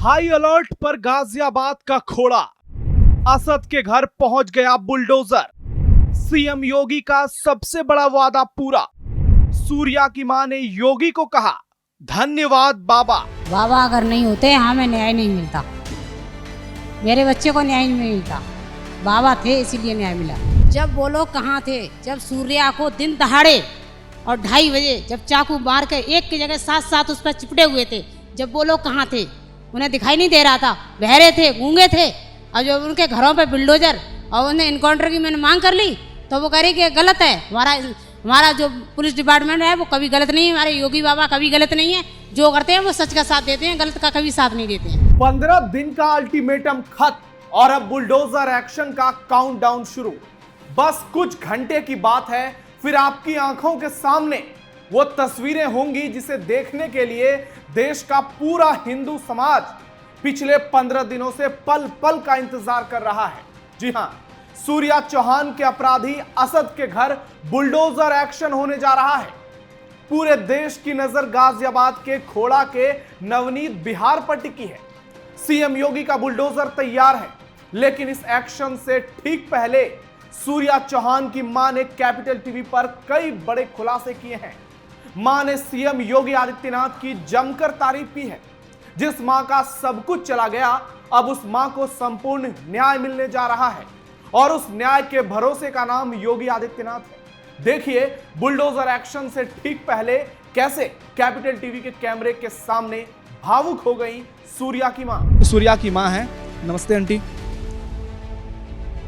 High alert पर गाजियाबाद का खोड़ा, असद के घर पहुंच गया बुलडोजर। सीएम योगी का सबसे बड़ा वादा पूरा। सूर्या की मां ने योगी को कहा, धन्यवाद बाबा। बाबा अगर नहीं होते हमें न्याय नहीं मिलता, मेरे बच्चे को न्याय नहीं मिलता। बाबा थे इसीलिए न्याय मिला। जब वो लोग कहाँ थे, जब सूर्या को दिन दहाड़े और 2:30 बजे जब चाकू मार के एक की जगह 7 उस पर चिपटे हुए थे, जब वो लोग कहाँ थे? उन्हें दिखाई नहीं दे रहा था, बहरे थे, गूंगे थे। और जब उनके घरों पे बुलडोजर और उन्हें इनकाउंटर की मैंने मांग कर ली तो वो कह रही कि गलत है। हमारा जो पुलिस डिपार्टमेंट है वो कभी गलत नहीं है, हमारे योगी बाबा कभी गलत नहीं है। जो करते हैं वो सच का साथ देते हैं, गलत का कभी साथ नहीं देते हैं। 15 दिन का अल्टीमेटम खत्म और अब बुलडोजर एक्शन का काउंटडाउन शुरू। बस कुछ घंटे की बात है, फिर आपकी आंखों के सामने वो तस्वीरें होंगी जिसे देखने के लिए देश का पूरा हिंदू समाज पिछले 15 दिनों से पल पल का इंतजार कर रहा है। जी हां, सूर्या चौहान के अपराधी असद के घर बुलडोजर एक्शन होने जा रहा है। पूरे देश की नजर गाजियाबाद के खोड़ा के नवनीत बिहार पर टिकी है। सीएम योगी का बुलडोजर तैयार है, लेकिन इस एक्शन से ठीक पहले सूर्या चौहान की मां ने कैपिटल टीवी पर कई बड़े खुलासे किए हैं। मां ने सीएम योगी आदित्यनाथ की जमकर तारीफ की है। जिस मां का सब कुछ चला गया, अब उस मां को संपूर्ण न्याय मिलने जा रहा है और उस न्याय के भरोसे का नाम योगी आदित्यनाथ है। देखिए बुलडोजर एक्शन से ठीक पहले कैसे कैपिटल टीवी के कैमरे के सामने भावुक हो गई सूर्या की मां। सूर्या की मां है। नमस्ते आंटी।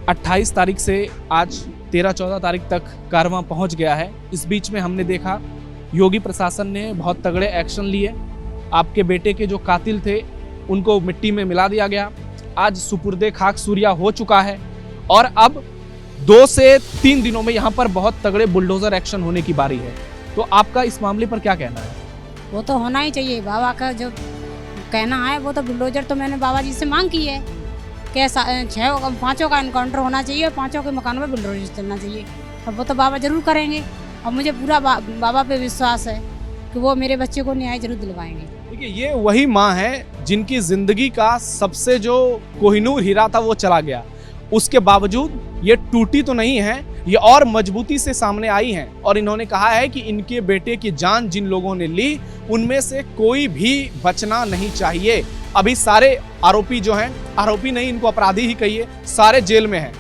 28 तारीख से आज 13-14 तारीख तक कारवां पहुंच गया है। इस बीच में हमने देखा योगी प्रशासन ने बहुत तगड़े एक्शन लिए। आपके बेटे के जो कातिल थे उनको मिट्टी में मिला दिया गया। आज सुपुर्दे खाक सूर्या हो चुका है और अब 2 से 3 दिनों में यहाँ पर बहुत तगड़े बुलडोजर एक्शन होने की बारी है। तो आपका इस मामले पर क्या कहना है? वो तो होना ही चाहिए। बाबा का जो कहना है वो तो बुलडोजर तो मैंने बाबा जी से मांग की है कि 5 का इनकाउंटर होना चाहिए, 5 के मकानों में बुलडोजर चलना चाहिए। अब वो तो बाबा जरूर करेंगे और मुझे पूरा बाबा पे विश्वास है कि वो मेरे बच्चे को न्याय जरूर दिलवाएंगे। देखिए, ये वही माँ है जिनकी जिंदगी का सबसे जो कोहिनूर हीरा था वो चला गया। उसके बावजूद ये टूटी तो नहीं है, ये और मजबूती से सामने आई हैं और इन्होंने कहा है कि इनके बेटे की जान जिन लोगों ने ली उनमें से कोई भी बचना नहीं चाहिए। अभी सारे आरोपी जो हैं, आरोपी नहीं इनको अपराधी ही कहिए, सारे जेल में हैं।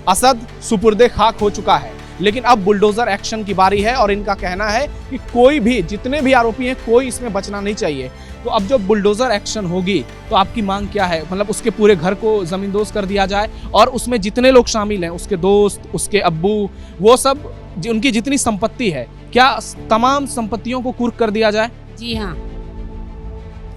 असद सुपुर्दे खाक हो चुका है, लेकिन अब बुलडोजर एक्शन की बारी है और इनका कहना है कि कोई भी, जितने भी आरोपी हैं, कोई इसमें बचना नहीं चाहिए। तो अब जो बुलडोजर एक्शन होगी तो आपकी मांग क्या है? मतलब उसके पूरे घर को जमींदोज कर दिया जाए और उसमें जितने लोग शामिल हैं, उसके दोस्त, उसके अब्बू, वो सब उनकी जितनी संपत्ति है, क्या तमाम संपत्तियों को कुर्क कर दिया जाए? जी हाँ,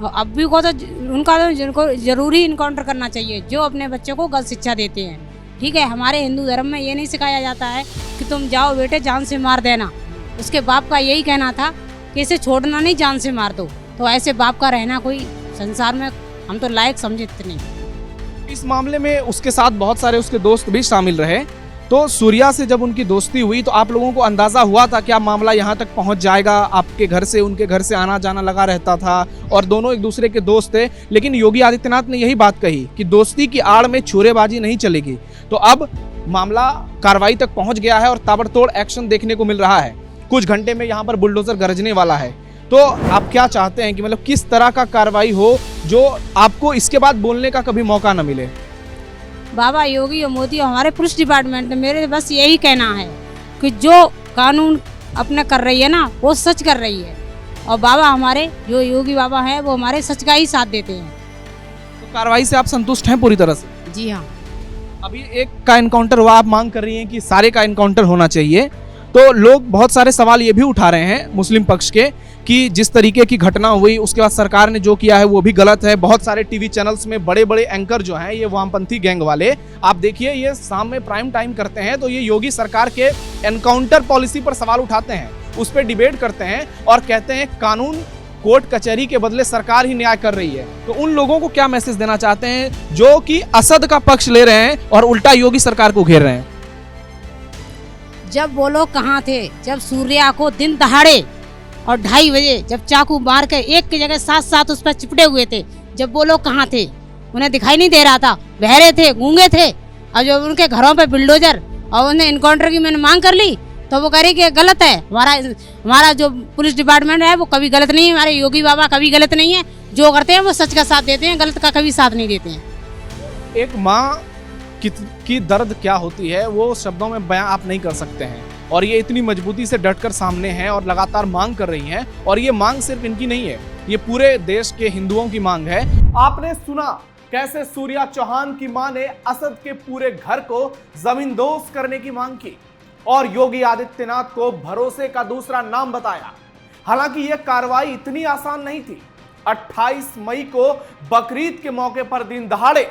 अब्बू को तो उनका तो जिनको जरूरी इनकाउंटर करना चाहिए जो अपने बच्चों को गलत शिक्षा देते हैं। ठीक है, हमारे हिंदू धर्म में ये नहीं सिखाया जाता है कि तुम जाओ बेटे जान से मार देना। उसके बाप का यही कहना था कि इसे छोड़ना नहीं, जान से मार दो। तो ऐसे बाप का रहना कोई संसार में हम तो लायक समझते नहीं। इस मामले में उसके साथ बहुत सारे उसके दोस्त भी शामिल रहे। तो सूर्या से जब उनकी दोस्ती हुई तो आप लोगों को अंदाजा हुआ था क्या मामला यहाँ तक पहुँच जाएगा? आपके घर से उनके घर से आना जाना लगा रहता था और दोनों एक दूसरे के दोस्त थे, लेकिन योगी आदित्यनाथ ने यही बात कही कि दोस्ती की आड़ में छुरेबाजी नहीं चलेगी। तो अब मामला कार्रवाई तक पहुंच गया है और ताबड़तोड़ एक्शन देखने को मिल रहा है। कुछ घंटे में यहाँ पर बुलडोजर गरजने वाला है। तो आप क्या चाहते हैं कि मतलब किस तरह का कार्रवाई हो जो आपको इसके बाद बोलने का कभी मौका न मिले? बाबा योगी और मोदी और हमारे पुलिस डिपार्टमेंट में मेरे बस यही कहना है कि जो कानून अपने कर रही है ना वो सच कर रही है और बाबा हमारे जो योगी बाबा हैं वो हमारे सच का ही साथ देते हैं। तो कार्रवाई से आप संतुष्ट हैं पूरी तरह से? जी हाँ। अभी एक का इनकाउंटर हुआ, आप मांग कर रही हैं कि सारे का इनकाउंटर होना चाहिए। तो लोग बहुत सारे सवाल ये भी उठा रहे हैं मुस्लिम पक्ष के कि जिस तरीके की घटना हुई उसके बाद सरकार ने जो किया है वो भी गलत है। बहुत सारे टीवी चैनल्स में बड़े बड़े एंकर जो हैं ये वामपंथी गैंग वाले, आप देखिए ये शाम में प्राइम टाइम करते हैं तो ये योगी सरकार के एनकाउंटर पॉलिसी पर सवाल उठाते हैं, उस पर डिबेट करते हैं और कहते हैं कानून कोर्ट कचहरी के बदले सरकार ही न्याय कर रही है। तो उन लोगों को क्या मैसेज देना चाहते हैं जो कि असद का पक्ष ले रहे हैं और उल्टा योगी सरकार को घेर रहे हैं? जब वो लोग कहाँ थे, जब सूर्या को दिन दहाड़े और 2:30 बजे जब चाकू मार के एक की जगह 7 उस पर चिपटे हुए थे, जब वो लोग कहाँ थे, उन्हें दिखाई नहीं दे रहा था, बहरे थे, गूंगे थे। और जब उनके घरों पे बुलडोजर और उन्हें इनकाउंटर की मैंने मांग कर ली तो वो कह रही कि गलत है। हमारा जो पुलिस डिपार्टमेंट है वो कभी गलत नहीं है, हमारे योगी बाबा कभी गलत नहीं है। जो करते हैं वो सच का साथ देते हैं, गलत का कभी साथ नहीं देते हैं। एक माँ की दर्द क्या होती है वो शब्दों में बयां आप नहीं कर सकते हैं, और ये इतनी मजबूती से डटकर सामने हैं और लगातार मांग कर रही हैं। और ये मांग सिर्फ इनकी नहीं है, ये पूरे देश के हिंदुओं की मांग है। आपने सुना कैसे सूर्या चौहान की मां ने असद के पूरे घर को जमींदोज करने की मांग की और योगी आदित्यनाथ को भरोसे का दूसरा नाम बताया। हालांकि यह कार्रवाई इतनी आसान नहीं थी। 28 मई को बकरीद के मौके पर दिन दहाड़े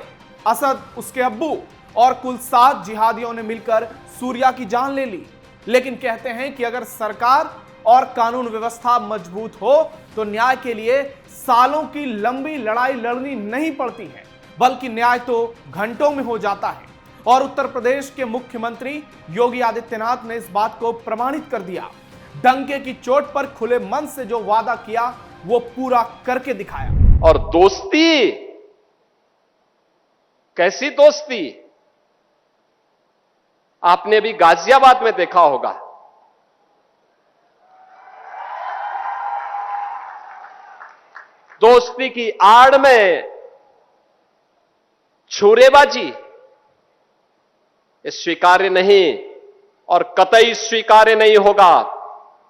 असद, उसके अब्बू और कुल 7 जिहादियों ने मिलकर सूर्या की जान ले ली। लेकिन कहते हैं कि अगर सरकार और कानून व्यवस्था मजबूत हो तो न्याय के लिए सालों की लंबी लड़ाई लड़नी नहीं पड़ती है, बल्कि न्याय तो घंटों में हो जाता है। और उत्तर प्रदेश के मुख्यमंत्री योगी आदित्यनाथ ने इस बात को प्रमाणित कर दिया। डंके की चोट पर खुले मन से जो वादा किया वो पूरा करके दिखाया। और दोस्ती, कैसी दोस्ती आपने भी गाजियाबाद में देखा होगा। दोस्ती की आड़ में छुरेबाजी स्वीकार्य नहीं और कतई स्वीकार्य नहीं होगा।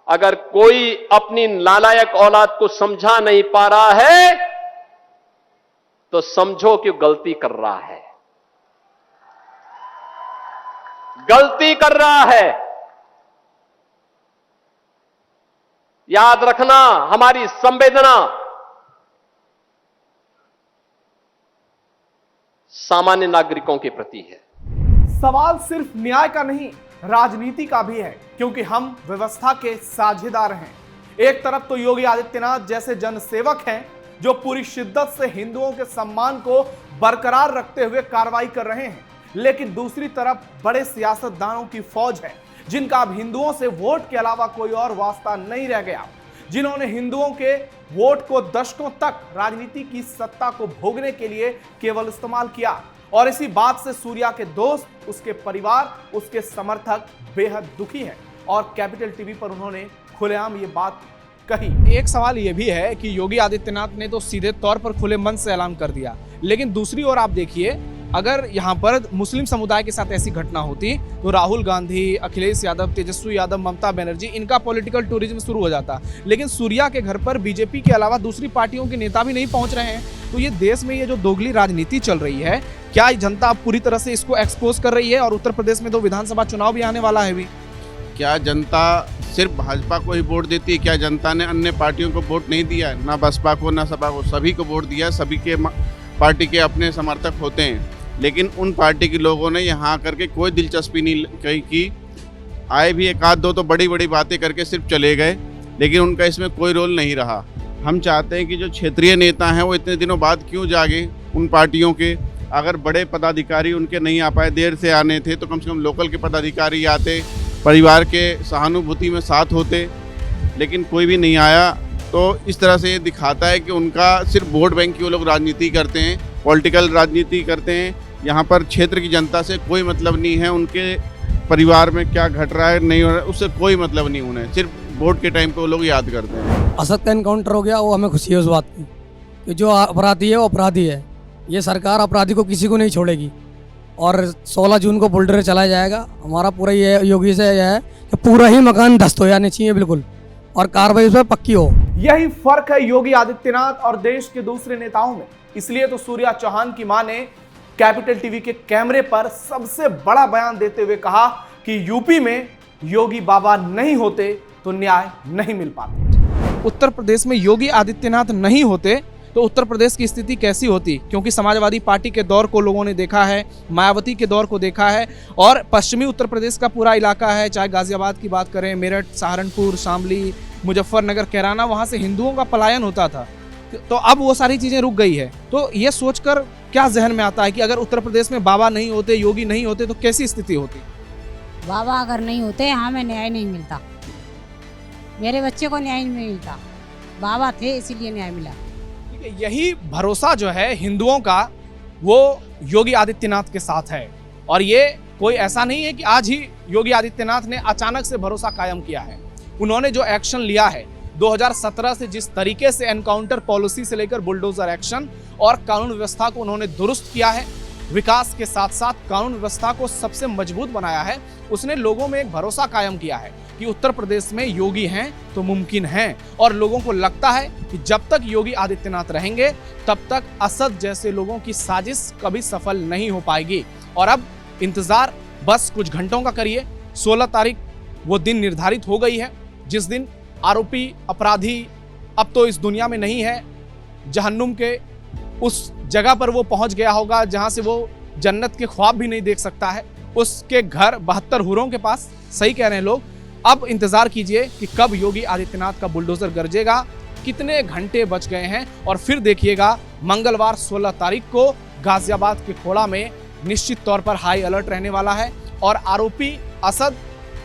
अगर कोई अपनी नालायक औलाद को समझा नहीं पा रहा है तो समझो कि गलती कर रहा है, गलती कर रहा है। याद रखना, हमारी संवेदना सामान्य नागरिकों के प्रति है। सवाल सिर्फ न्याय का नहीं, राजनीति का भी है, क्योंकि हम व्यवस्था के साझेदार हैं। एक तरफ तो योगी आदित्यनाथ जैसे जनसेवक हैं जो पूरी शिद्दत से हिंदुओं के सम्मान को बरकरार रखते हुए कार्रवाई कर रहे हैं, लेकिन दूसरी तरफ बड़े सियासतदानों की फौज है जिनका अब हिंदुओं से वोट के अलावा कोई और वास्ता नहीं रह गया, जिन्होंने हिंदुओं के वोट को दशकों तक राजनीति की सत्ता को भोगने के लिए केवल इस्तेमाल किया। और इसी बात से सूर्या के दोस्त, उसके परिवार, उसके समर्थक बेहद दुखी हैं और कैपिटल टीवी पर उन्होंने खुलेआम ये बात कही। एक सवाल ये भी है कि योगी आदित्यनाथ ने तो सीधे तौर पर खुले मन से ऐलान कर दिया, लेकिन दूसरी ओर आप देखिए, अगर यहाँ पर मुस्लिम समुदाय के साथ ऐसी घटना होती तो राहुल गांधी, अखिलेश यादव, तेजस्वी यादव, ममता बनर्जी, इनका पॉलिटिकल टूरिज्म शुरू हो जाता। लेकिन सूर्या के घर पर बीजेपी के अलावा दूसरी पार्टियों के नेता भी नहीं पहुंच रहे हैं। तो ये देश में ये जो दोगली राजनीति चल रही है, क्या जनता पूरी तरह से इसको एक्सपोज कर रही है? और उत्तर प्रदेश में तो विधानसभा चुनाव भी आने वाला है भी। क्या जनता सिर्फ भाजपा को ही वोट देती है? क्या जनता ने अन्य पार्टियों को वोट नहीं दिया? ना बसपा को, ना सपा को, सभी को वोट दिया। सभी के पार्टी के अपने समर्थक होते हैं, लेकिन उन पार्टी के लोगों ने यहाँ आकर के कोई दिलचस्पी नहीं कही की। आए भी एक आध दो तो बड़ी बड़ी बातें करके सिर्फ चले गए, लेकिन उनका इसमें कोई रोल नहीं रहा। हम चाहते हैं कि जो क्षेत्रीय नेता हैं वो इतने दिनों बाद क्यों जागे उन पार्टियों के। अगर बड़े पदाधिकारी उनके नहीं आ पाए, देर से आने थे, तो कम से कम लोकल के पदाधिकारी आते, परिवार के सहानुभूति में साथ होते, लेकिन कोई भी नहीं आया। तो इस तरह से ये दिखाता है कि उनका सिर्फ वोट बैंक की वो लोग राजनीति करते हैं, पॉलिटिकल राजनीति करते हैं। यहाँ पर क्षेत्र की जनता से कोई मतलब नहीं है, उनके परिवार में क्या घट रहा है नहीं हो रहा है उससे कोई मतलब नहीं। उन्हें सिर्फ वोट के टाइम पे वो लोग याद करते हैं। असद का इनकाउंटर हो गया, वो हमें खुशी है उस बात की कि जो अपराधी है वो अपराधी है। ये सरकार अपराधी को किसी को नहीं छोड़ेगी और 16 जून को बुलडोजर चलाया जाएगा। हमारा पूरा ये योगी से यह है कि पूरा ही मकान ध्वस्त हो जाने चाहिए बिल्कुल, और कार्रवाई उस पर पक्की हो। यही फर्क है योगी आदित्यनाथ और देश के दूसरे नेताओं में। इसलिए तो सूर्या चौहान की मां ने कैपिटल टीवी के कैमरे पर सबसे बड़ा बयान देते हुए कहा कि यूपी में योगी बाबा नहीं होते तो न्याय नहीं मिल पाता। उत्तर प्रदेश में योगी आदित्यनाथ नहीं होते तो उत्तर प्रदेश की स्थिति कैसी होती? क्योंकि समाजवादी पार्टी के दौर को लोगों ने देखा है, मायावती के दौर को देखा है, और पश्चिमी उत्तर प्रदेश का पूरा इलाका है, चाहे गाजियाबाद की बात करें, मेरठ, सहारनपुर, शामली, मुजफ्फरनगर, कैराना, वहाँ से हिंदुओं का पलायन होता था। तो अब वो सारी चीज़ें रुक गई है। तो ये सोचकर क्या जहन में आता है कि अगर उत्तर प्रदेश में बाबा नहीं होते, योगी नहीं होते, तो कैसी स्थिति होती? बाबा अगर नहीं होते हमें न्याय नहीं मिलता, मेरे बच्चे को न्याय नहीं मिलता। बाबा थे इसीलिए न्याय मिला। कि यही भरोसा जो है हिंदुओं का वो योगी आदित्यनाथ के साथ है। और ये कोई ऐसा नहीं है कि आज ही योगी आदित्यनाथ ने अचानक से भरोसा कायम किया है। उन्होंने जो एक्शन लिया है 2017 से, जिस तरीके से एनकाउंटर पॉलिसी से लेकर बुलडोजर एक्शन और कानून व्यवस्था को उन्होंने दुरुस्त किया है, विकास के साथ साथ कानून व्यवस्था को सबसे मजबूत बनाया है, उसने लोगों में एक भरोसा कायम किया है कि उत्तर प्रदेश में योगी हैं तो मुमकिन है। और लोगों को लगता है कि जब तक योगी आदित्यनाथ रहेंगे तब तक असद जैसे लोगों की साजिश कभी सफल नहीं हो पाएगी। और अब इंतजार बस कुछ घंटों का करिए। 16 तारीख वो दिन निर्धारित हो गई है जिस दिन आरोपी अपराधी अब तो इस दुनिया में नहीं है, जहन्नुम के उस जगह पर वो पहुंच गया होगा जहां से वो जन्नत के ख्वाब भी नहीं देख सकता है, उसके घर 72 हुरों के पास। सही कह रहे हैं लोग। अब इंतजार कीजिए कि कब योगी आदित्यनाथ का बुलडोजर गरजेगा, कितने घंटे बच गए हैं। और फिर देखिएगा मंगलवार 16 तारीख को गाजियाबाद के खोड़ा में निश्चित तौर पर हाई अलर्ट रहने वाला है और आरोपी असद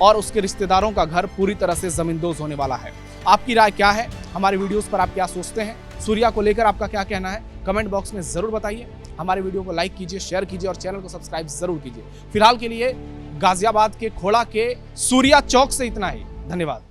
और उसके रिश्तेदारों का घर पूरी तरह से जमींदोज होने वाला है। आपकी राय क्या है? हमारे वीडियोस पर आप क्या सोचते हैं? सूर्या को लेकर आपका क्या कहना है? कमेंट बॉक्स में जरूर बताइए। हमारे वीडियो को लाइक कीजिए, शेयर कीजिए और चैनल को सब्सक्राइब जरूर कीजिए। फिलहाल के लिए गाजियाबाद के खोड़ा के सूर्या चौक से इतना ही। धन्यवाद।